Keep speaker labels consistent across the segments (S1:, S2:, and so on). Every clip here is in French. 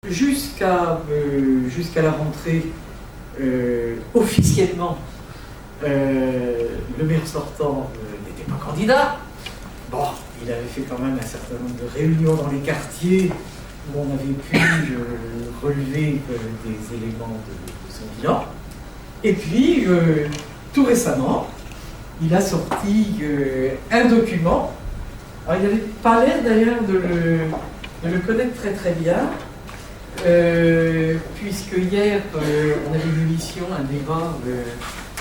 S1: Jusqu'à la rentrée, officiellement, le maire sortant n'était pas candidat. Bon, il avait fait quand même un certain nombre de réunions dans les quartiers où on avait pu relever des éléments de son bilan. Et puis, tout récemment, il a sorti un document. Alors, il n'avait pas l'air d'ailleurs de le connaître très très bien, puisque hier, on avait une émission, un débat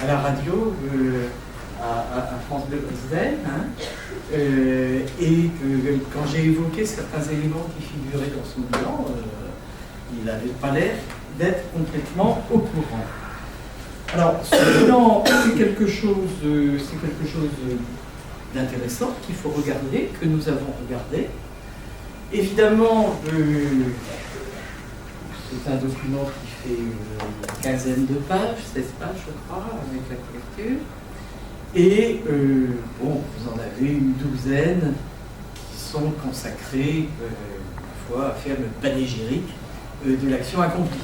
S1: à la radio, à France Bleu Brisbane, et que quand j'ai évoqué certains éléments qui figuraient dans son bilan, il n'avait pas l'air d'être complètement au courant. Alors, ce bilan, c'est quelque chose d'intéressant qu'il faut regarder, que nous avons regardé. Évidemment, c'est un document qui fait une quinzaine de pages, 16 pages je crois, avec la couverture. Et bon, vous en avez une douzaine qui sont consacrées ma foi, à faire le panégyrique de l'action accomplie.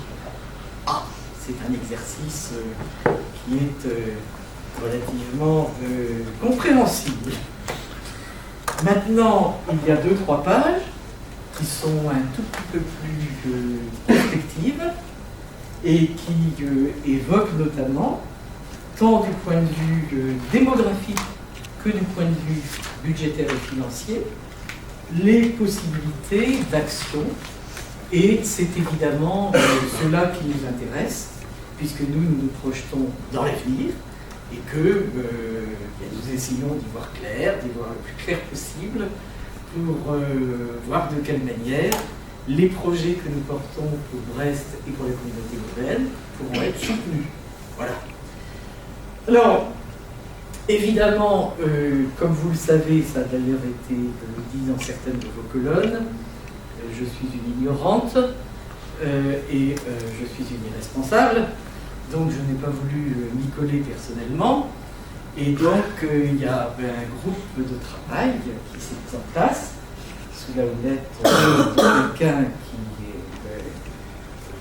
S1: Ah, c'est un exercice qui est relativement compréhensible. Maintenant, il y a 2-3 pages qui sont un tout petit peu plus prospectives et qui évoquent notamment, tant du point de vue démographique que du point de vue budgétaire et financier, les possibilités d'action. Et c'est évidemment cela qui nous intéresse, puisque nous projetons dans l'avenir et que nous essayons d'y voir clair, d'y voir le plus clair possible, pour voir de quelle manière les projets que nous portons pour Brest et pour les communautés urbaines pourront être soutenus. Voilà. Alors, évidemment, comme vous le savez, ça a d'ailleurs été dit dans certaines de vos colonnes, je suis une ignorante et je suis une irresponsable, donc je n'ai pas voulu m'y coller personnellement. Et donc, il y a un groupe de travail qui s'est mis en place sous la houlette de quelqu'un qui est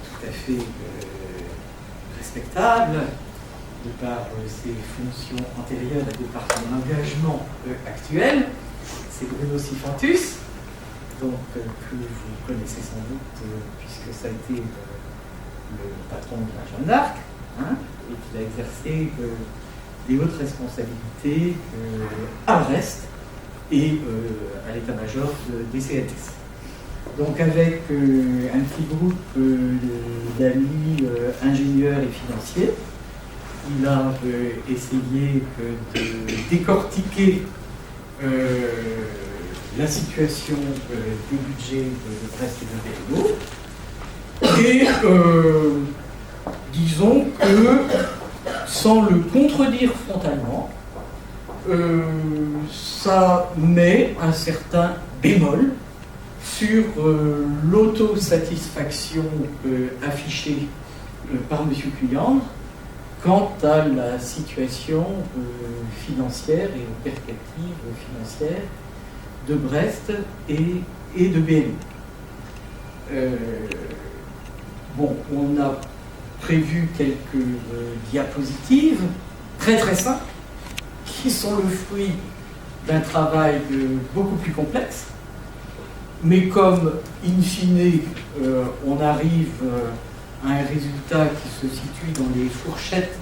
S1: tout à fait respectable de par ses fonctions antérieures et de par son engagement actuel. C'est Bruno Sifantus, donc, que vous connaissez sans doute puisque ça a été le patron de la Jeanne d'Arc, hein, et qu'il a exercé des hautes responsabilités à Brest et à l'état-major des CNS. Donc avec un petit groupe d'amis ingénieurs et financiers, il a essayé de décortiquer la situation des budgets de Brest et de BMO. Et disons que, sans le contredire frontalement, ça met un certain bémol sur l'autosatisfaction affichée par M. Cuyandre quant à la situation financière et aux perspectives financières de Brest et de BMO. Bon, on a prévu quelques diapositives très très simples qui sont le fruit d'un travail beaucoup plus complexe, mais comme in fine on arrive à un résultat qui se situe dans les fourchettes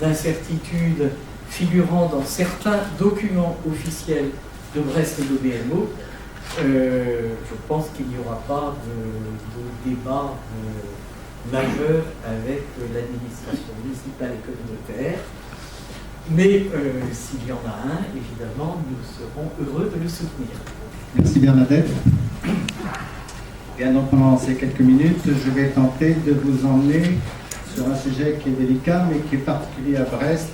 S1: d'incertitude figurant dans certains documents officiels de Brest et de BMO, je pense qu'il n'y aura pas de débat majeur avec l'administration municipale et communautaire. Mais s'il y en a un, évidemment, nous serons heureux de le soutenir.
S2: Merci Bernadette. Bien, donc pendant ces quelques minutes, je vais tenter de vous emmener sur un sujet qui est délicat, mais qui est particulier à Brest.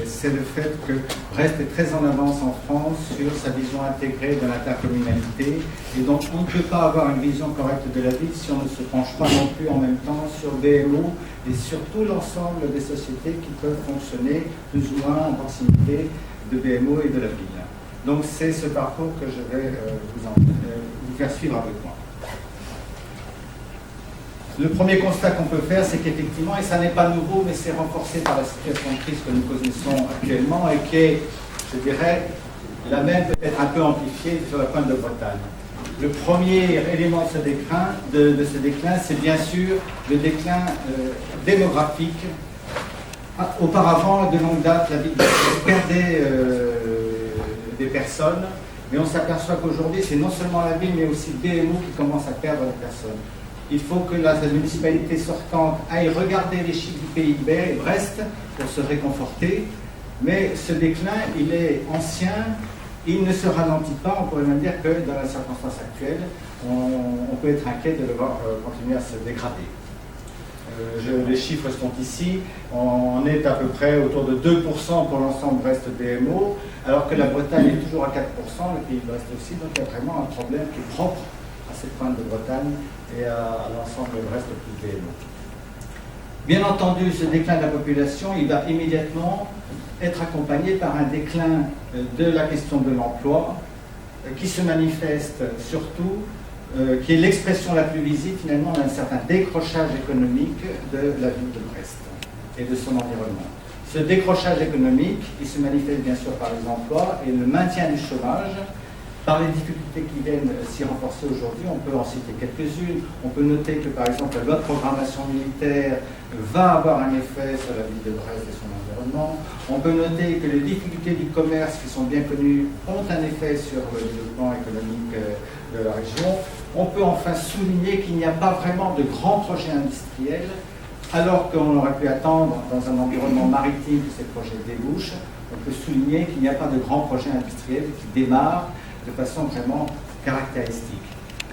S2: C'est le fait que Brest est très en avance en France sur sa vision intégrée de l'intercommunalité. Et donc, on ne peut pas avoir une vision correcte de la ville si on ne se penche pas non plus en même temps sur BMO et sur tout l'ensemble des sociétés qui peuvent fonctionner plus ou moins en proximité de BMO et de la ville. Donc, c'est ce parcours que je vais vous faire suivre avec moi. Le premier constat qu'on peut faire, c'est qu'effectivement, et ça n'est pas nouveau, mais c'est renforcé par la situation de crise que nous connaissons actuellement et qui est, je dirais, la même peut-être un peu amplifiée sur la pointe de Bretagne. Le premier élément de ce déclin, c'est bien sûr le déclin démographique. Auparavant, de longue date, la ville de Brest perdait des personnes, mais on s'aperçoit qu'aujourd'hui, c'est non seulement la ville, mais aussi BMO qui commence à perdre des personnes. Il faut que la municipalité sortante aille regarder les chiffres du PIB et Brest pour se réconforter, mais ce déclin, il est ancien, il ne se ralentit pas, on pourrait même dire que dans la circonstance actuelle, on peut être inquiet de le voir continuer à se dégrader. Les chiffres sont ici, on est à peu près autour de 2% pour l'ensemble Brest BMO, alors que la Bretagne est toujours à 4%, le pays de Brest aussi, donc il y a vraiment un problème qui est propre à cette pointe de Bretagne et à l'ensemble de Brest plus BMO. Bien entendu, ce déclin de la population, il va immédiatement être accompagné par un déclin de la question de l'emploi qui se manifeste surtout, qui est l'expression la plus visible finalement d'un certain décrochage économique de la ville de Brest et de son environnement. Ce décrochage économique, il se manifeste bien sûr par les emplois et le maintien du chômage, par les difficultés qui viennent s'y renforcer aujourd'hui. On peut en citer quelques-unes. On peut noter que par exemple la loi de programmation militaire va avoir un effet sur la ville de Brest et son environnement. On peut noter que les difficultés du commerce qui sont bien connues ont un effet sur le développement économique de la région. On peut enfin souligner qu'il n'y a pas vraiment de grands projets industriels, alors qu'on aurait pu attendre dans un environnement maritime que ces projets débouchent. On peut souligner qu'il n'y a pas de grands projets industriels qui démarrent de façon vraiment caractéristique.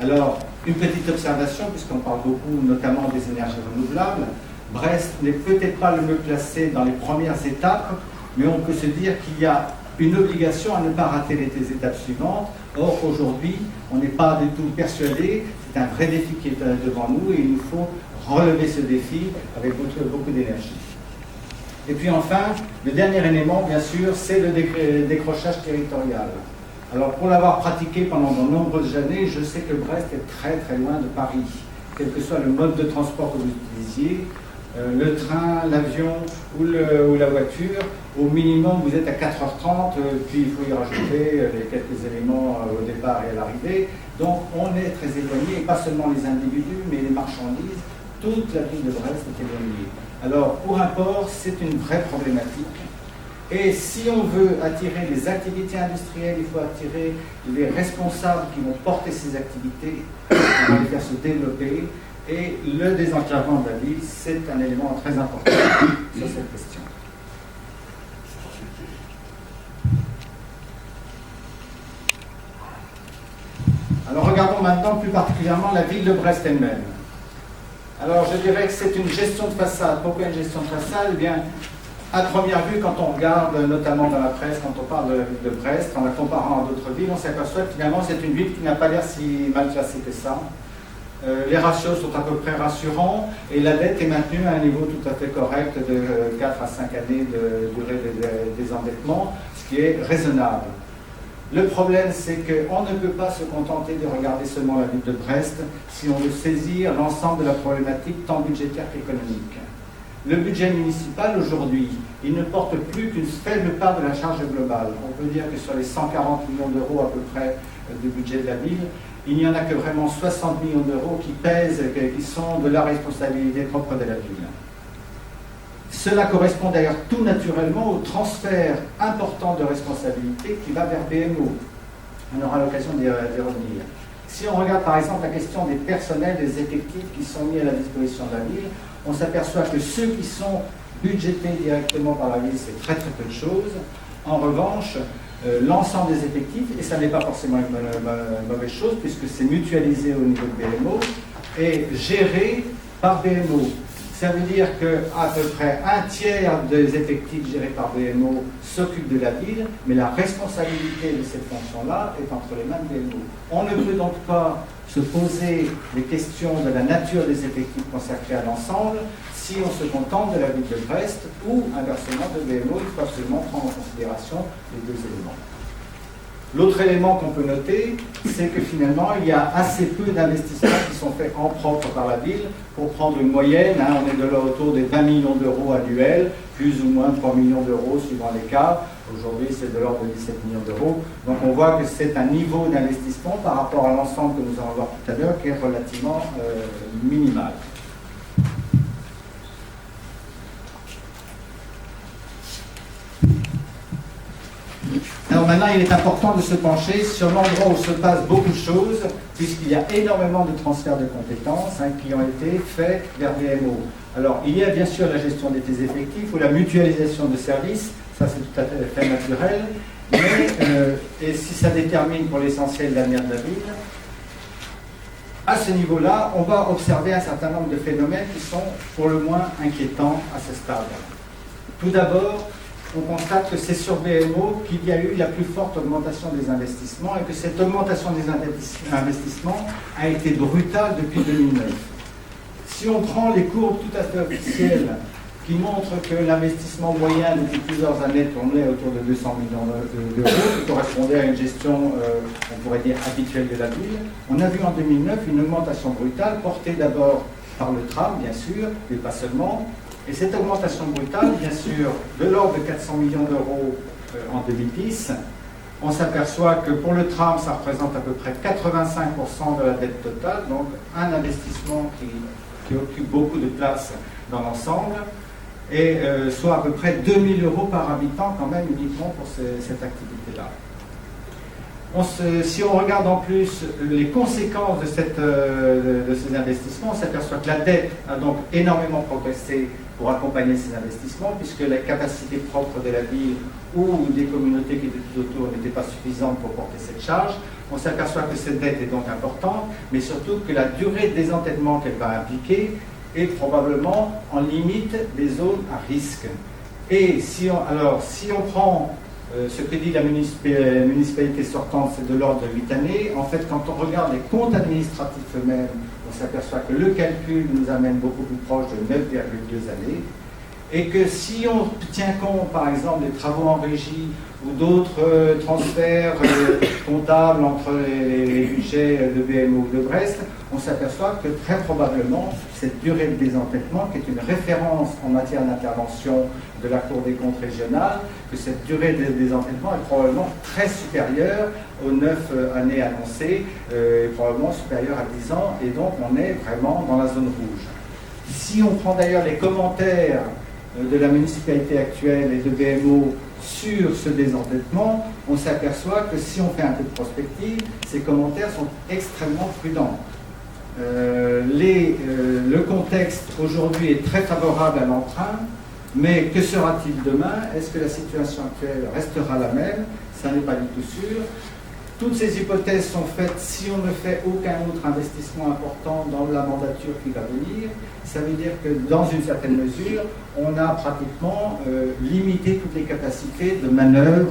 S2: Alors, une petite observation, puisqu'on parle beaucoup notamment des énergies renouvelables. Brest n'est peut-être pas le mieux placé dans les premières étapes, mais on peut se dire qu'il y a une obligation à ne pas rater les étapes suivantes. Or, aujourd'hui, on n'est pas du tout persuadé, c'est un vrai défi qui est devant nous et il nous faut relever ce défi avec beaucoup d'énergie. Et puis enfin, le dernier élément, bien sûr, c'est le décrochage territorial. Alors, pour l'avoir pratiqué pendant de nombreuses années, je sais que Brest est très très loin de Paris. Quel que soit le mode de transport que vous utilisiez, le train, l'avion ou la voiture, au minimum vous êtes à 4h30, puis il faut y rajouter les quelques éléments au départ et à l'arrivée. Donc on est très éloigné, et pas seulement les individus, mais les marchandises, toute la ville de Brest est éloignée. Alors pour un port, c'est une vraie problématique. Et si on veut attirer les activités industrielles, il faut attirer les responsables qui vont porter ces activités, qui vont les faire se développer. Et le désenclavement de la ville, c'est un élément très important sur cette question. Alors regardons maintenant plus particulièrement la ville de Brest elle-même. Alors je dirais que c'est une gestion de façade. Pourquoi une gestion de façade? Eh bien, à première vue, quand on regarde, notamment dans la presse, quand on parle de la ville de Brest, en la comparant à d'autres villes, on s'aperçoit que finalement c'est une ville qui n'a pas l'air si mal classée que ça. Les ratios sont à peu près rassurants et la dette est maintenue à un niveau tout à fait correct de 4 à 5 années de durée des endettements, ce qui est raisonnable. Le problème, c'est qu'on ne peut pas se contenter de regarder seulement la ville de Brest si on veut saisir l'ensemble de la problématique tant budgétaire qu'économique. Le budget municipal aujourd'hui, il ne porte plus qu'une faible part de la charge globale. On peut dire que sur les 140 millions d'euros à peu près du budget de la ville, il n'y en a que vraiment 60 millions d'euros qui pèsent, qui sont de la responsabilité propre de la ville. Cela correspond d'ailleurs tout naturellement au transfert important de responsabilité qui va vers BMO. On aura l'occasion d'y revenir. Si on regarde par exemple la question des personnels, des effectifs qui sont mis à la disposition de la ville, on s'aperçoit que ceux qui sont budgétés directement par la ville, c'est très très peu de choses. En revanche, l'ensemble des effectifs, et ça n'est pas forcément une mauvaise chose puisque c'est mutualisé au niveau de BMO, est géré par BMO. Ça veut dire qu'à peu près un tiers des effectifs gérés par BMO s'occupent de la ville, mais la responsabilité de cette fonction-là est entre les mains de BMO. On ne peut donc pas se poser les questions de la nature des effectifs consacrés à l'ensemble si on se contente de la ville de Brest ou inversement de BMO. Il faut absolument prendre en considération les deux éléments. L'autre élément qu'on peut noter, c'est que finalement, il y a assez peu d'investissements qui sont faits en propre par la ville. Pour prendre une moyenne, on est de là autour des 20 millions d'euros annuels, plus ou moins 3 millions d'euros suivant les cas. Aujourd'hui, c'est de l'ordre de 17 millions d'euros. Donc on voit que c'est un niveau d'investissement par rapport à l'ensemble que nous allons voir tout à l'heure qui est relativement minimal. Alors maintenant, il est important de se pencher sur l'endroit où se passent beaucoup de choses, puisqu'il y a énormément de transferts de compétences qui ont été faits vers BMO. Alors, il y a bien sûr la gestion des effectifs ou la mutualisation de services, ça c'est tout à fait naturel, mais et si ça détermine pour l'essentiel l'avenir de la ville, à ce niveau-là, on va observer un certain nombre de phénomènes qui sont pour le moins inquiétants à ce stade. Tout d'abord, on constate que c'est sur BMO qu'il y a eu la plus forte augmentation des investissements et que cette augmentation des investissements a été brutale depuis 2009. Si on prend les courbes tout à fait officielles qui montrent que l'investissement moyen depuis plusieurs années tournait autour de 200 millions d'euros, qui correspondait à une gestion, on pourrait dire, habituelle de la ville, on a vu en 2009 une augmentation brutale portée d'abord par le tram, bien sûr, mais pas seulement. Et cette augmentation brutale, bien sûr, de l'ordre de 400 millions d'euros en 2010, on s'aperçoit que pour le tram, ça représente à peu près 85% de la dette totale, donc un investissement qui occupe beaucoup de place dans l'ensemble, et soit à peu près 2000 euros par habitant quand même uniquement pour cette activité-là. Si on regarde en plus les conséquences de ces investissements, on s'aperçoit que la dette a donc énormément progressé pour accompagner ces investissements, puisque la capacité propre de la ville ou des communautés qui étaient tout autour n'était pas suffisante pour porter cette charge. On s'aperçoit que cette dette est donc importante, mais surtout que la durée de désendettement qu'elle va impliquer est probablement en limite des zones à risque. Et si on prend ce que dit la municipalité sortante, c'est de l'ordre de 8 années. En fait, quand on regarde les comptes administratifs eux-mêmes, on s'aperçoit que le calcul nous amène beaucoup plus proche de 9,2 années. Et que si on tient compte, par exemple, des travaux en régie ou d'autres transferts comptables entre les budgets de BMO ou de Brest, on s'aperçoit que très probablement, cette durée de désendettement, qui est une référence en matière d'intervention de la Cour des comptes régionale, que cette durée de désendettement est probablement très supérieure aux 9 années annoncées, probablement supérieure à 10 ans, et donc on est vraiment dans la zone rouge. Si on prend d'ailleurs les commentaires de la municipalité actuelle et de BMO sur ce désendettement, on s'aperçoit que si on fait un peu de prospective, ces commentaires sont extrêmement prudents. Le contexte aujourd'hui est très favorable à l'emprunt, mais que sera-t-il demain? Est-ce que la situation actuelle restera la même? Ça n'est pas du tout sûr. Toutes ces hypothèses sont faites si on ne fait aucun autre investissement important dans la mandature qui va venir. Ça veut dire que dans une certaine mesure, on a pratiquement limité toutes les capacités de manœuvre,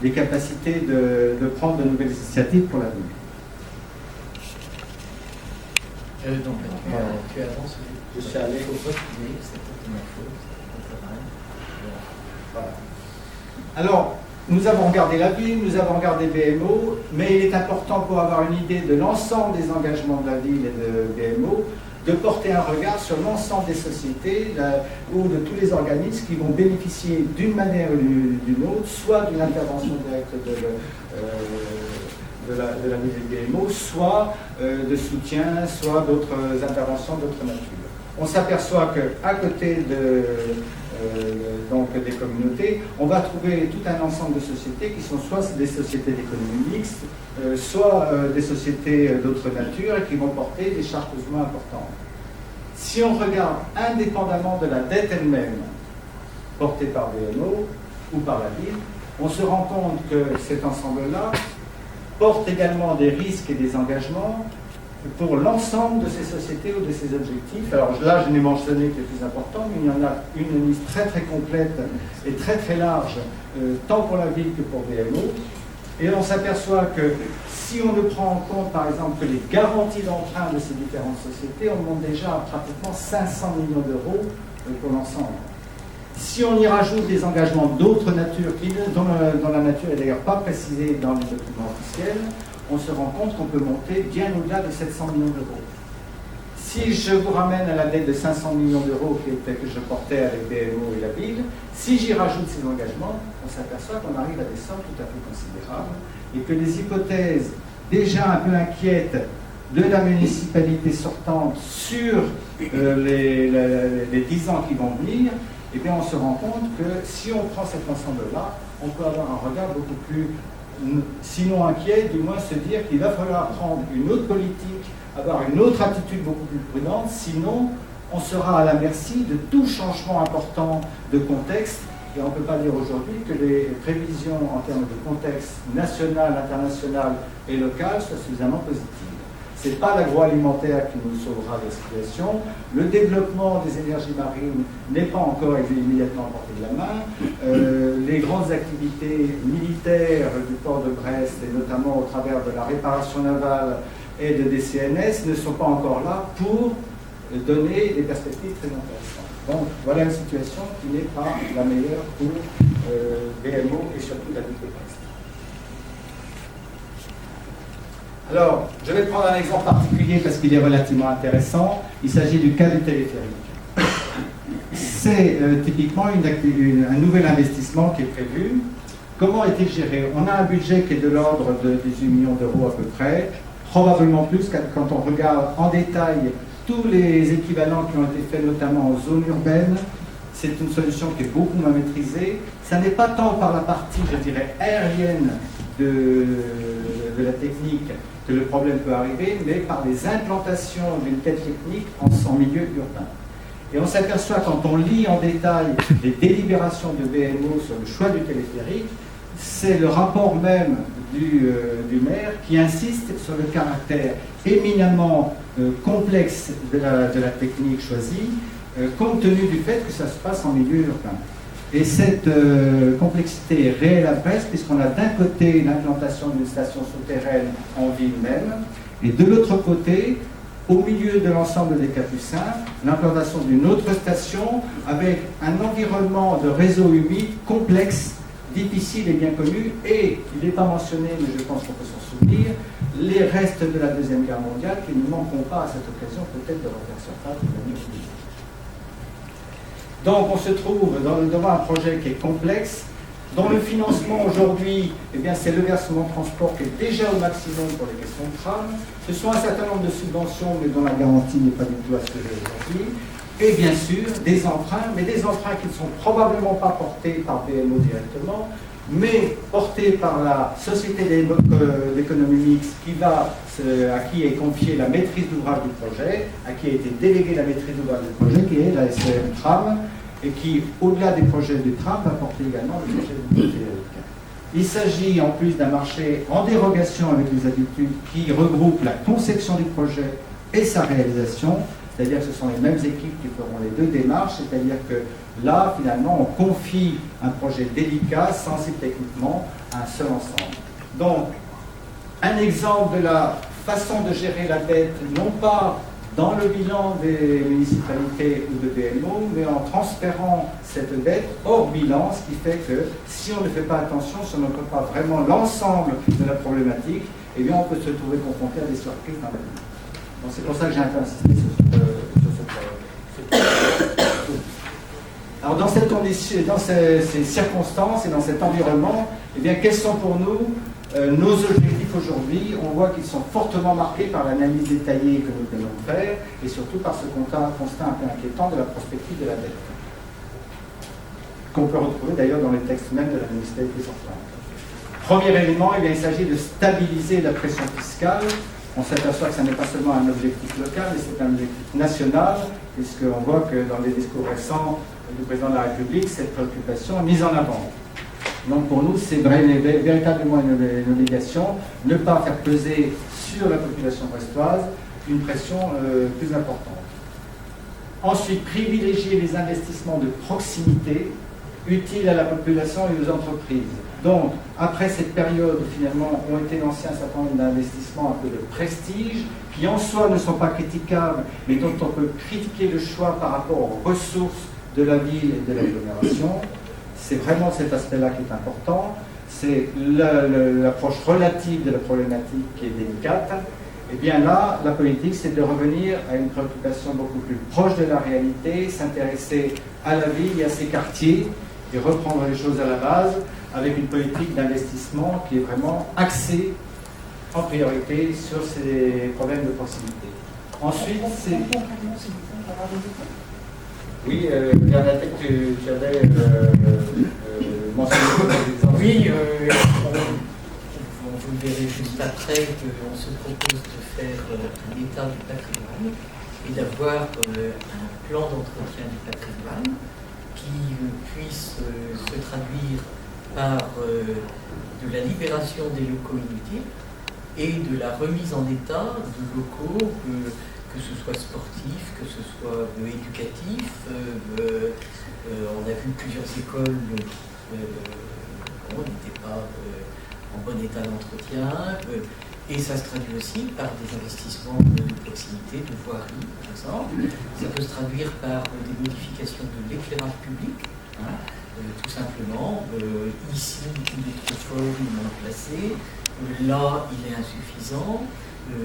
S2: les capacités de prendre de nouvelles initiatives pour l'avenir.
S1: Donc, tu avances.
S2: Je suis allé. Voilà. Alors, nous avons regardé la ville, nous avons regardé BMO, mais il est important pour avoir une idée de l'ensemble des engagements de la ville et de BMO, de porter un regard sur l'ensemble des sociétés ou de tous les organismes qui vont bénéficier d'une manière ou d'une autre, soit d'une intervention directe de la ville et de BMO, soit de soutien, soit d'autres interventions d'autres natures. On s'aperçoit qu'à côté donc des communautés, on va trouver tout un ensemble de sociétés qui sont soit des sociétés d'économie mixte, soit des sociétés d'autres natures et qui vont porter des charges plus ou moins importantes. Si on regarde indépendamment de la dette elle-même portée par BMO ou par la ville, on se rend compte que cet ensemble-là porte également des risques et des engagements pour l'ensemble de ces sociétés ou de ces objectifs. Alors là, je n'ai mentionné que les plus importants, mais il y en a une liste très très complète et très très large, tant pour la ville que pour BMO. Et on s'aperçoit que si on ne prend en compte, par exemple, que les garanties d'emprunt de ces différentes sociétés, on monte déjà à pratiquement 500 millions d'euros pour l'ensemble. Si on y rajoute des engagements d'autres natures, dont la nature n'est d'ailleurs pas précisée dans les documents officiels, on se rend compte qu'on peut monter bien au-delà de 700 millions d'euros. Si je vous ramène à la dette de 500 millions d'euros que je portais avec BMO et la ville, si j'y rajoute ces engagements, on s'aperçoit qu'on arrive à des sommes tout à fait considérables et que les hypothèses déjà un peu inquiètes de la municipalité sortante sur les 10 ans qui vont venir, eh bien on se rend compte que si on prend cet ensemble-là, on peut avoir un regard beaucoup plus, sinon inquiet, du moins se dire qu'il va falloir prendre une autre politique, avoir une autre attitude beaucoup plus prudente, sinon on sera à la merci de tout changement important de contexte. Et on ne peut pas dire aujourd'hui que les prévisions en termes de contexte national, international et local soient suffisamment positives. Ce n'est pas l'agroalimentaire qui nous sauvera de la situation. Le développement des énergies marines n'est pas encore immédiatement à portée de la main. Les grandes activités militaires du port de Brest, et notamment au travers de la réparation navale et de DCNS, ne sont pas encore là pour donner des perspectives très intéressantes. Donc voilà une situation qui n'est pas la meilleure pour BMO et surtout la ville de Brest. Alors, je vais prendre un exemple particulier parce qu'il est relativement intéressant. Il s'agit du cas du téléphérique. C'est typiquement un nouvel investissement qui est prévu. Comment est-il géré? On a un budget qui est de l'ordre de 18 millions d'euros à peu près, probablement plus quand on regarde en détail tous les équivalents qui ont été faits notamment en zone urbaine. C'est une solution qui est beaucoup moins maîtrisée. Ça n'est pas tant par la partie, je dirais, aérienne de la technique que le problème peut arriver, mais par les implantations d'une telle technique en milieu urbain. Et on s'aperçoit quand on lit en détail les délibérations de BMO sur le choix du téléphérique, c'est le rapport même du maire qui insiste sur le caractère éminemment complexe de la technique choisie, compte tenu du fait que ça se passe en milieu urbain. Et cette complexité est réelle à Brest, puisqu'on a d'un côté l'implantation d'une station souterraine en ville même, et de l'autre côté, au milieu de l'ensemble des Capucins, l'implantation d'une autre station avec un environnement de réseau humide complexe, difficile et bien connu, et il n'est pas mentionné, mais je pense qu'on peut s'en souvenir, les restes de la Deuxième Guerre mondiale qui ne manqueront pas à cette occasion peut-être de refaire surface de manière publique. Donc on se trouve devant un projet qui est complexe, dont le financement aujourd'hui, eh bien, c'est le versement de transport qui est déjà au maximum pour les questions de tram. Ce sont un certain nombre de subventions, mais dont la garantie n'est pas du tout à ce que j'ai aujourd'hui. Et bien sûr, des emprunts, mais des emprunts qui ne sont probablement pas portés par BMO directement, mais portés par la Société d'économie mixte à qui est confiée la maîtrise d'ouvrage du projet, à qui a été déléguée la maîtrise d'ouvrage du projet, qui est la SCM Tram, et qui, au-delà des projets du tram, va porter également le projet du téléphérique. Il s'agit, en plus d'un marché en dérogation avec les habitudes, qui regroupe la conception du projet et sa réalisation, c'est-à-dire que ce sont les mêmes équipes qui feront les deux démarches, c'est-à-dire que là, finalement, on confie un projet délicat, sensible techniquement, à un seul ensemble. Donc, un exemple de la façon de gérer la dette, non pas dans le bilan des municipalités ou de BMO, mais en transférant cette dette hors bilan, ce qui fait que si on ne fait pas attention, si on ne prend pas vraiment l'ensemble de la problématique, eh bien on peut se trouver confronté à des surprises dans la vie. Donc c'est pour ça que j'ai un peu insisté sur ce projet. Alors dans cette condition, dans ces circonstances et dans cet environnement, eh bien quels sont pour nous nos objectifs aujourd'hui? On voit qu'ils sont fortement marqués par l'analyse détaillée que nous venons de faire et surtout par ce constat un peu inquiétant de la prospective de la dette, qu'on peut retrouver d'ailleurs dans les textes même de la municipalité sortante. Premier élément, eh bien, il s'agit de stabiliser la pression fiscale. On s'aperçoit que ce n'est pas seulement un objectif local, mais c'est un objectif national, puisqu'on voit que dans les discours récents du président de la République, cette préoccupation est mise en avant. Donc pour nous, c'est véritablement une obligation, ne pas faire peser sur la population brestoise une pression plus importante. Ensuite, privilégier les investissements de proximité utiles à la population et aux entreprises. Donc, après cette période où finalement ont été lancés un certain nombre d'investissements un peu de prestige, qui en soi ne sont pas critiquables, mais dont on peut critiquer le choix par rapport aux ressources de la ville et de l'agglomération. C'est vraiment cet aspect-là qui est important. C'est l'approche relative de la problématique qui est délicate. Et bien là, la politique, c'est de revenir à une préoccupation beaucoup plus proche de la réalité, s'intéresser à la ville et à ses quartiers, et reprendre les choses à la base avec une politique d'investissement qui est vraiment axée en priorité sur ces problèmes de proximité. Ensuite, c'est... Oui, Bernadette, tu avais mentionné des exemples.
S1: Oui, vous verrez juste après qu'on se propose de faire un état du patrimoine et d'avoir un plan d'entretien du patrimoine qui puisse se traduire par de la libération des locaux inutiles et de la remise en état de locaux, que ce soit sportif, que ce soit éducatif. On a vu plusieurs écoles n'étaient pas en bon état d'entretien, et ça se traduit aussi par des investissements de proximité, de voirie, par exemple. Ça peut se traduire par des modifications de l'éclairage public, tout simplement. Ici, il est trop fort, il est mal placé. Là, il est insuffisant.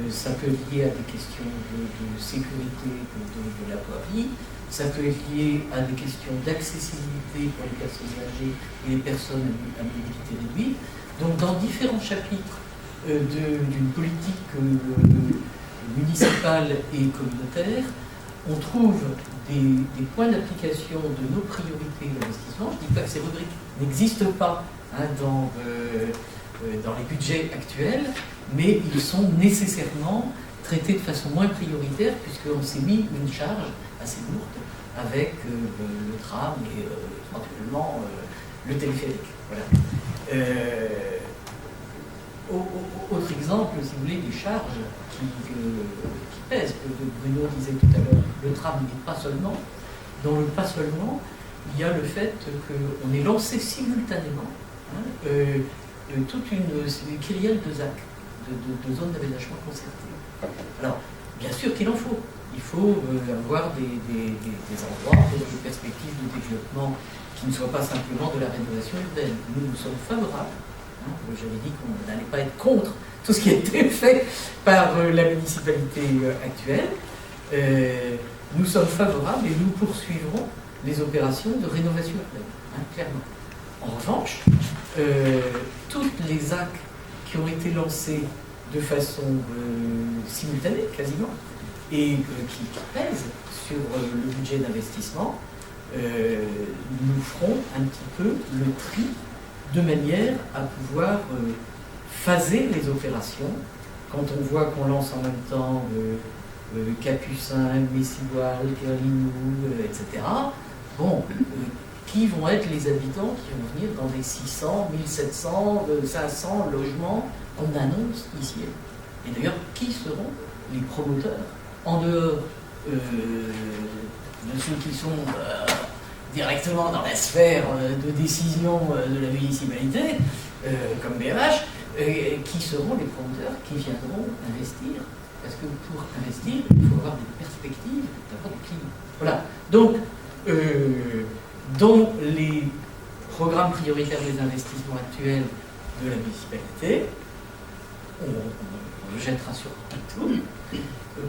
S1: Ça peut être lié à des questions de sécurité de la voirie. Ça peut être lié à des questions d'accessibilité pour les personnes âgées et les personnes à mobilité réduite. Donc, dans différents chapitres d'une politique municipale et communautaire, on trouve des points d'application de nos priorités d'investissement. Je ne dis pas que ces rubriques n'existent pas dans les budgets actuels, mais ils sont nécessairement traités de façon moins prioritaire, puisqu'on s'est mis une charge assez lourde avec le tram et éventuellement le téléphérique. Voilà. Autre exemple, si vous voulez, des charges qui pèsent, que Bruno disait tout à l'heure. Le tram n'est pas seulement. Dans le pas seulement, il y a le fait qu'on ait lancé simultanément toute une kyrielle de ZAC, de zones d'aménagement concertées. Alors, bien sûr qu'il en faut. Il faut avoir des endroits, des perspectives de développement qui ne soient pas simplement de la rénovation urbaine. Nous sommes favorables. J'avais dit qu'on n'allait pas être contre tout ce qui a été fait par la municipalité actuelle. Nous sommes favorables et nous poursuivrons les opérations de rénovation urbaine, clairement. En revanche, toutes les actes qui ont été lancés de façon simultanée, quasiment, et qui pèsent sur le budget d'investissement, nous ferons un petit peu le tri de manière à pouvoir phaser les opérations. Quand on voit qu'on lance en même temps Capucin, Messivoile, Kerlinou, etc., bon, qui vont être les habitants qui vont venir dans des 600, 1700, 500 logements qu'on annonce ici? Et d'ailleurs, qui seront les promoteurs, en dehors de ceux qui sont directement dans la sphère de décision de la municipalité, comme BH, qui seront les promoteurs qui viendront investir? Parce que pour investir, il faut avoir des perspectives, d'avoir des clients. Voilà. Donc, dans les programmes prioritaires des investissements actuels de la municipalité, on le jettera sur tout.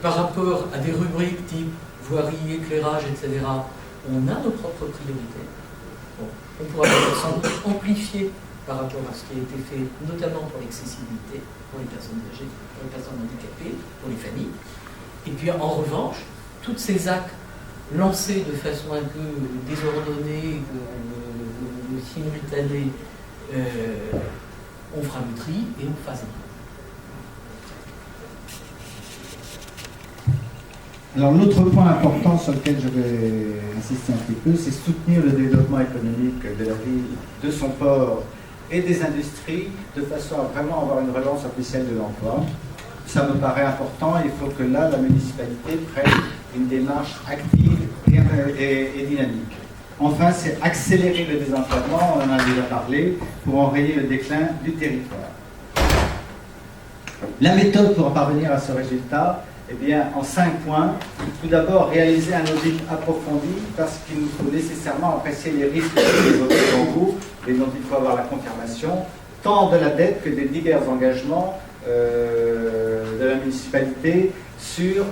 S1: Par rapport à des rubriques type voirie, éclairage, etc., on a nos propres priorités. Bon, on pourra sans doute amplifier par rapport à ce qui a été fait, notamment pour l'accessibilité, pour les personnes âgées, pour les personnes handicapées, pour les familles. Et puis en revanche, toutes ces actes lancés de façon un peu désordonnée, simultanée, on fera le tri et on phasera.
S2: Alors l'autre point important sur lequel je vais insister un petit peu, c'est soutenir le développement économique de la ville, de son port et des industries, de façon à vraiment avoir une relance officielle de l'emploi. Ça me paraît important, il faut que là, la municipalité prenne une démarche active et dynamique. Enfin, c'est accélérer le désenclavement, on en a déjà parlé, pour enrayer le déclin du territoire. La méthode pour en parvenir à ce résultat, Eh bien, en 5 points. Tout d'abord, réaliser un audit approfondi parce qu'il nous faut nécessairement apprécier les risques évoqués pour vous et dont il faut avoir la confirmation, tant de la dette que des divers engagements de la municipalité sur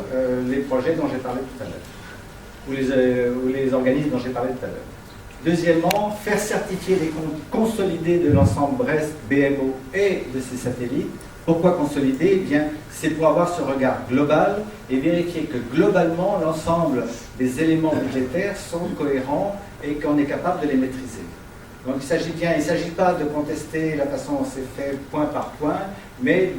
S2: les projets dont j'ai parlé tout à l'heure, ou les organismes dont j'ai parlé tout à l'heure. Deuxièmement, faire certifier les comptes consolidés de l'ensemble Brest, BMO et de ses satellites. Pourquoi consolider? Eh bien, c'est pour avoir ce regard global et vérifier que globalement, l'ensemble des éléments budgétaires sont cohérents et qu'on est capable de les maîtriser. Donc il ne s'agit pas de contester la façon dont c'est fait point par point, mais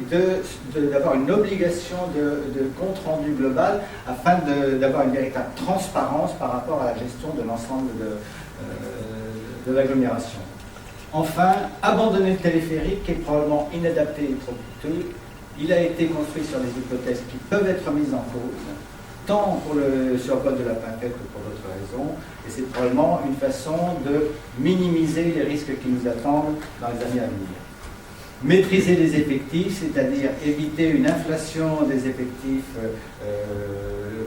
S2: d'avoir une obligation de compte rendu global afin d'avoir une véritable transparence par rapport à la gestion de l'ensemble de l'agglomération. Enfin, abandonner le téléphérique qui est probablement inadapté et trop coûteux. Il a été construit sur des hypothèses qui peuvent être mises en cause, tant pour le survol de la Pinquette que pour d'autres raisons, et c'est probablement une façon de minimiser les risques qui nous attendent dans les années à venir. Maîtriser les effectifs, c'est-à-dire éviter une inflation des effectifs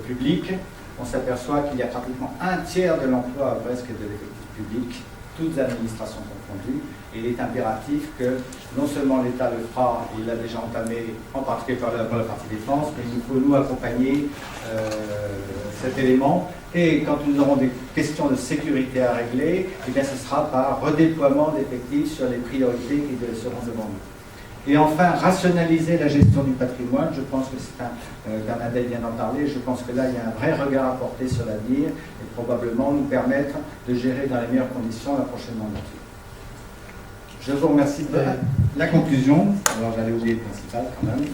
S2: publics. On s'aperçoit qu'il y a pratiquement un tiers de l'emploi à Brest qui est de l'effectif public, toutes administrations confondues, et il est impératif que non seulement l'État le fera, il l'a déjà entamé, en particulier pour la partie défense, mais il faut nous accompagner cet élément. Et quand nous aurons des questions de sécurité à régler, eh bien, ce sera par redéploiement d'effectifs sur les priorités qui seront devant nous. Et enfin, rationaliser la gestion du patrimoine. Je pense que c'est Bernadette vient d'en parler, je pense que là, il y a un vrai regard à porter sur l'avenir et probablement nous permettre de gérer dans les meilleures conditions la prochaine mandature. Je vous remercie de la conclusion. Alors, j'allais oublier le principal quand même.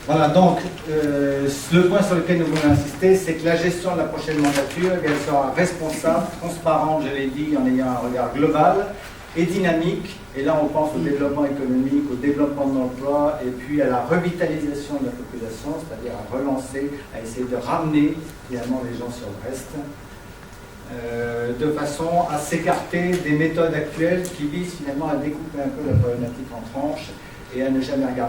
S2: Voilà, donc, le point sur lequel nous voulons insister, c'est que la gestion de la prochaine mandature, elle sera responsable, transparente, je l'ai dit, en ayant un regard global et dynamique. Et là, on pense au développement économique, au développement de l'emploi, et puis à la revitalisation de la population, c'est-à-dire à relancer, à essayer de ramener finalement les gens sur Brest, de façon à s'écarter des méthodes actuelles qui visent finalement à découper un peu la problématique en tranches et à ne jamais avoir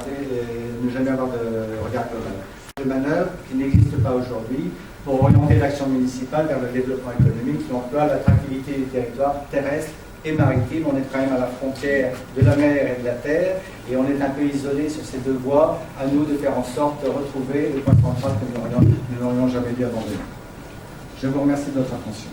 S2: de regard global. De manœuvre qui n'existe pas aujourd'hui pour orienter l'action municipale vers le développement économique, l'emploi, l'attractivité du territoire terrestre et maritime. On est quand même à la frontière de la mer et de la terre et on est un peu isolé sur ces deux voies. À nous de faire en sorte de retrouver le point central que nous n'aurions jamais dû abandonner. Je vous remercie de votre attention.